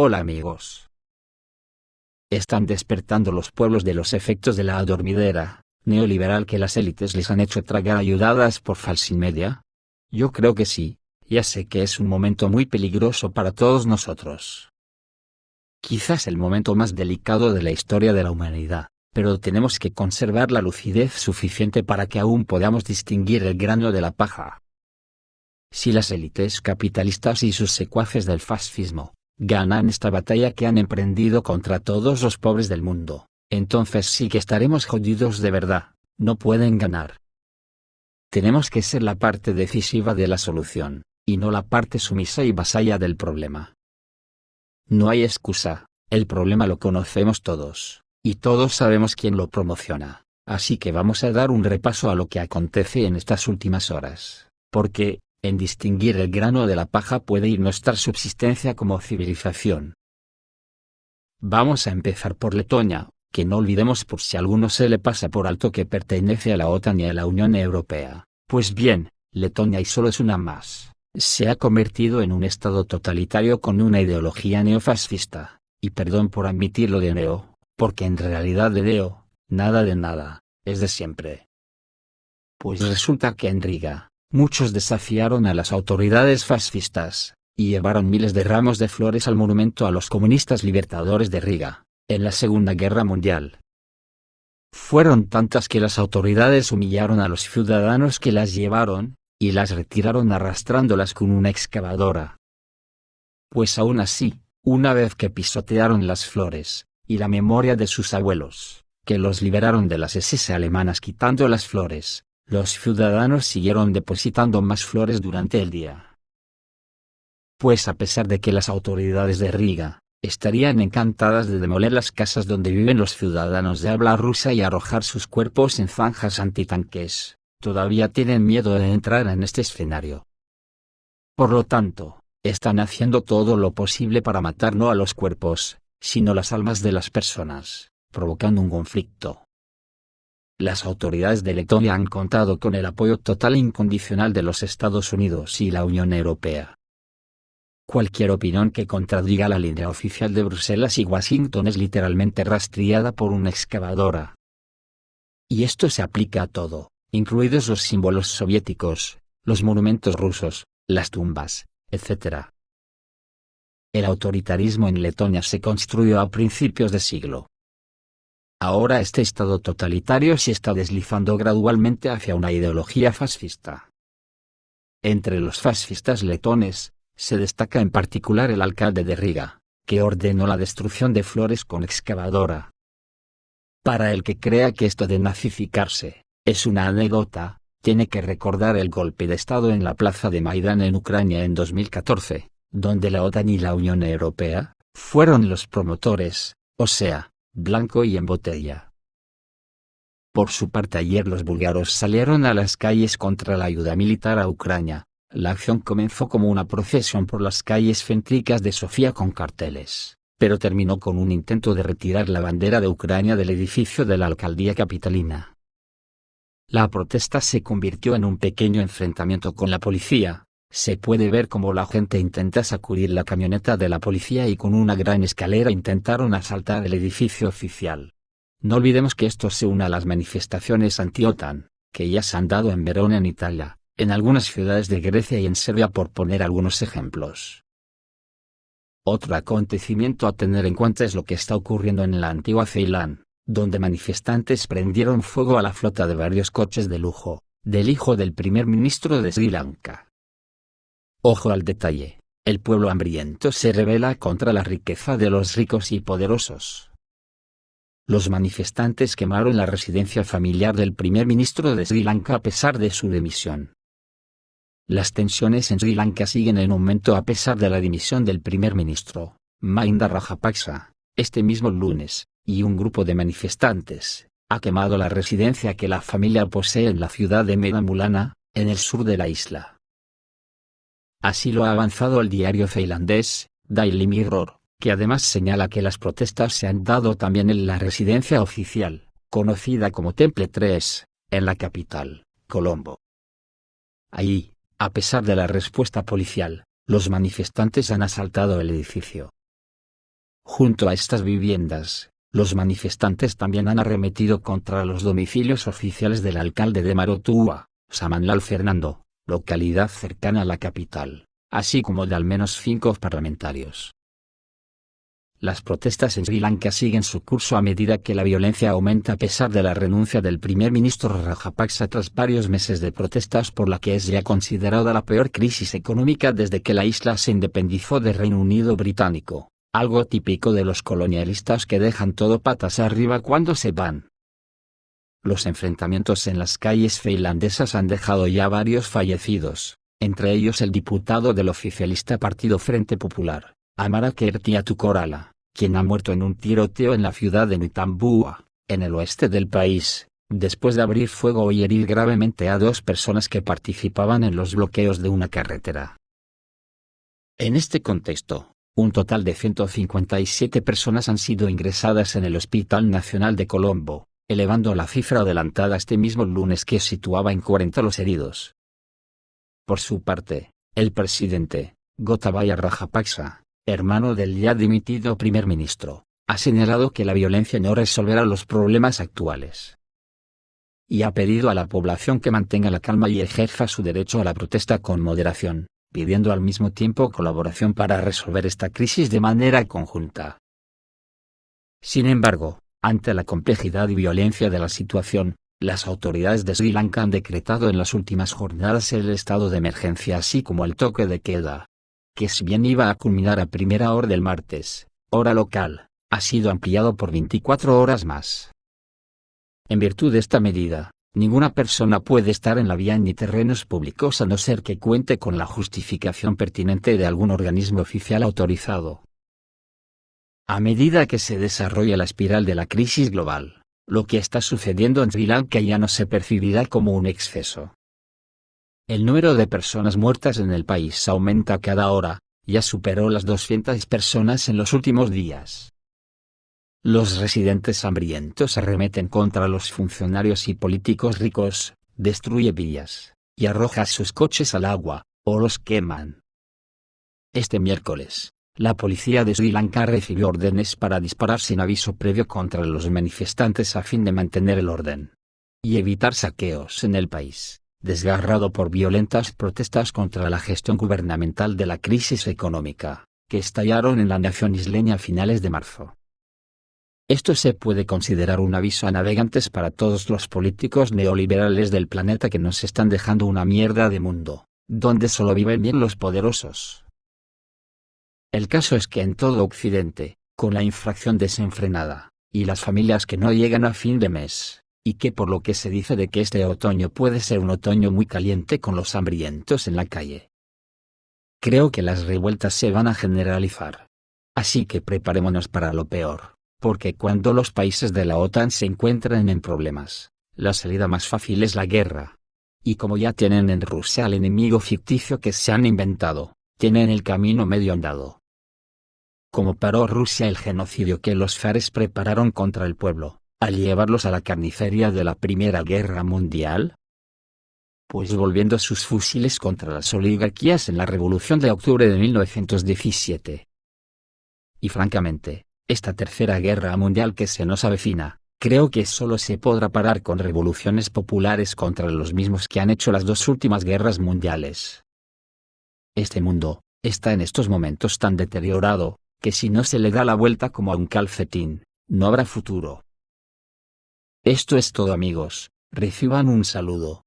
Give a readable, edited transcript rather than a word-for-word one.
Hola amigos. Están despertando los pueblos de los efectos de la adormidera neoliberal que las élites les han hecho tragar ayudadas por falsimedia. Yo creo que sí, ya sé que es un momento muy peligroso para todos nosotros. Quizás el momento más delicado de la historia de la humanidad, pero tenemos que conservar la lucidez suficiente para que aún podamos distinguir el grano de la paja. Si las élites capitalistas y sus secuaces del fascismo ganan esta batalla que han emprendido contra todos los pobres del mundo, entonces sí que estaremos jodidos de verdad. No pueden ganar. Tenemos que ser la parte decisiva de la solución, y no la parte sumisa y vasalla del problema. No hay excusa, el problema lo conocemos todos, y todos sabemos quién lo promociona, así que vamos a dar un repaso a lo que acontece en estas últimas horas, porque, en distinguir el grano de la paja puede ir nuestra subsistencia como civilización. Vamos a empezar por Letonia, que no olvidemos por si a alguno se le pasa por alto que pertenece a la OTAN y a la Unión Europea. Pues bien, Letonia y solo es una más. Se ha convertido en un estado totalitario con una ideología neofascista, y perdón por admitirlo de neo, porque en realidad de neo, nada de nada, es de siempre. Pues resulta que en Riga, muchos desafiaron a las autoridades fascistas, y llevaron miles de ramos de flores al monumento a los comunistas libertadores de Riga, en la Segunda Guerra Mundial. Fueron tantas que las autoridades humillaron a los ciudadanos que las llevaron, y las retiraron arrastrándolas con una excavadora. Pues aún así, una vez que pisotearon las flores, y la memoria de sus abuelos, que los liberaron de las SS alemanas quitando las flores, los ciudadanos siguieron depositando más flores durante el día. Pues a pesar de que las autoridades de Riga estarían encantadas de demoler las casas donde viven los ciudadanos de habla rusa y arrojar sus cuerpos en zanjas antitanques, todavía tienen miedo de entrar en este escenario. Por lo tanto, están haciendo todo lo posible para matar no a los cuerpos, sino las almas de las personas, provocando un conflicto. Las autoridades de Letonia han contado con el apoyo total e incondicional de los Estados Unidos y la Unión Europea. Cualquier opinión que contradiga la línea oficial de Bruselas y Washington es literalmente rastreada por una excavadora. Y esto se aplica a todo, incluidos los símbolos soviéticos, los monumentos rusos, las tumbas, etc. El autoritarismo en Letonia se construyó a principios de siglo. Ahora este estado totalitario se está deslizando gradualmente hacia una ideología fascista. Entre los fascistas letones, se destaca en particular el alcalde de Riga, que ordenó la destrucción de flores con excavadora. Para el que crea que esto de nazificarse es una anécdota, tiene que recordar el golpe de Estado en la plaza de Maidán en Ucrania en 2014, donde la OTAN y la Unión Europea fueron los promotores, o sea, blanco y en botella. Por su parte ayer los búlgaros salieron a las calles contra la ayuda militar a Ucrania. La acción comenzó como una procesión por las calles céntricas de Sofía con carteles, pero terminó con un intento de retirar la bandera de Ucrania del edificio de la alcaldía capitalina. La protesta se convirtió en un pequeño enfrentamiento con la policía. Se puede ver cómo la gente intenta sacudir la camioneta de la policía y con una gran escalera intentaron asaltar el edificio oficial. No olvidemos que esto se une a las manifestaciones anti-OTAN, que ya se han dado en Verona en Italia, en algunas ciudades de Grecia y en Serbia por poner algunos ejemplos. Otro acontecimiento a tener en cuenta es lo que está ocurriendo en la antigua Ceilán, donde manifestantes prendieron fuego a la flota de varios coches de lujo, del hijo del primer ministro de Sri Lanka. Ojo al detalle, el pueblo hambriento se rebela contra la riqueza de los ricos y poderosos. Los manifestantes quemaron la residencia familiar del primer ministro de Sri Lanka a pesar de su dimisión. Las tensiones en Sri Lanka siguen en aumento a pesar de la dimisión del primer ministro, Mahinda Rajapaksa, este mismo lunes, y un grupo de manifestantes ha quemado la residencia que la familia posee en la ciudad de Medan Mulana, en el sur de la isla. Así lo ha avanzado el diario tailandés, Daily Mirror, que además señala que las protestas se han dado también en la residencia oficial, conocida como Temple 3, en la capital, Colombo. Allí, a pesar de la respuesta policial, los manifestantes han asaltado el edificio. Junto a estas viviendas, los manifestantes también han arremetido contra los domicilios oficiales del alcalde de Marotua, Samanlal Fernando, localidad cercana a la capital, así como de al menos 5 parlamentarios. Las protestas en Sri Lanka siguen su curso a medida que la violencia aumenta a pesar de la renuncia del primer ministro Rajapaksa tras varios meses de protestas por la que es ya considerada la peor crisis económica desde que la isla se independizó del Reino Unido británico, algo típico de los colonialistas que dejan todo patas arriba cuando se van. Los enfrentamientos en las calles tailandesas han dejado ya varios fallecidos, entre ellos el diputado del oficialista Partido Frente Popular, Amara Kertiatu-Korala, quien ha muerto en un tiroteo en la ciudad de Nitambua, en el oeste del país, después de abrir fuego y herir gravemente a 2 personas que participaban en los bloqueos de una carretera. En este contexto, un total de 157 personas han sido ingresadas en el Hospital Nacional de Colombo, elevando la cifra adelantada este mismo lunes que situaba en 40 los heridos. Por su parte, el presidente, Gotabaya Rajapaksa, hermano del ya dimitido primer ministro, ha señalado que la violencia no resolverá los problemas actuales. Y ha pedido a la población que mantenga la calma y ejerza su derecho a la protesta con moderación, pidiendo al mismo tiempo colaboración para resolver esta crisis de manera conjunta. Sin embargo, ante la complejidad y violencia de la situación, las autoridades de Sri Lanka han decretado en las últimas jornadas el estado de emergencia así como el toque de queda, que si bien iba a culminar a primera hora del martes, hora local, ha sido ampliado por 24 horas más. En virtud de esta medida, ninguna persona puede estar en la vía ni terrenos públicos a no ser que cuente con la justificación pertinente de algún organismo oficial autorizado. A medida que se desarrolla la espiral de la crisis global, lo que está sucediendo en Sri Lanka ya no se percibirá como un exceso. El número de personas muertas en el país aumenta cada hora, ya superó las 200 personas en los últimos días. Los residentes hambrientos arremeten contra los funcionarios y políticos ricos, destruye vías, y arroja sus coches al agua, o los queman. Este miércoles, la policía de Sri Lanka recibió órdenes para disparar sin aviso previo contra los manifestantes a fin de mantener el orden y evitar saqueos en el país, desgarrado por violentas protestas contra la gestión gubernamental de la crisis económica, que estallaron en la nación isleña a finales de marzo. Esto se puede considerar un aviso a navegantes para todos los políticos neoliberales del planeta que nos están dejando una mierda de mundo, donde solo viven bien los poderosos. El caso es que en todo Occidente, con la inflación desenfrenada, y las familias que no llegan a fin de mes, y que por lo que se dice de que este otoño puede ser un otoño muy caliente con los hambrientos en la calle. Creo que las revueltas se van a generalizar. Así que preparémonos para lo peor, porque cuando los países de la OTAN se encuentran en problemas, la salida más fácil es la guerra. Y como ya tienen en Rusia al enemigo ficticio que se han inventado, tienen el camino medio andado. ¿Cómo paró Rusia el genocidio que los zares prepararon contra el pueblo, al llevarlos a la carnicería de la Primera Guerra Mundial? Pues volviendo sus fusiles contra las oligarquías en la Revolución de Octubre de 1917. Y francamente, esta Tercera Guerra Mundial que se nos avecina, creo que solo se podrá parar con revoluciones populares contra los mismos que han hecho las 2 últimas guerras mundiales. Este mundo está en estos momentos tan deteriorado, que si no se le da la vuelta como a un calcetín, no habrá futuro. Esto es todo amigos, reciban un saludo.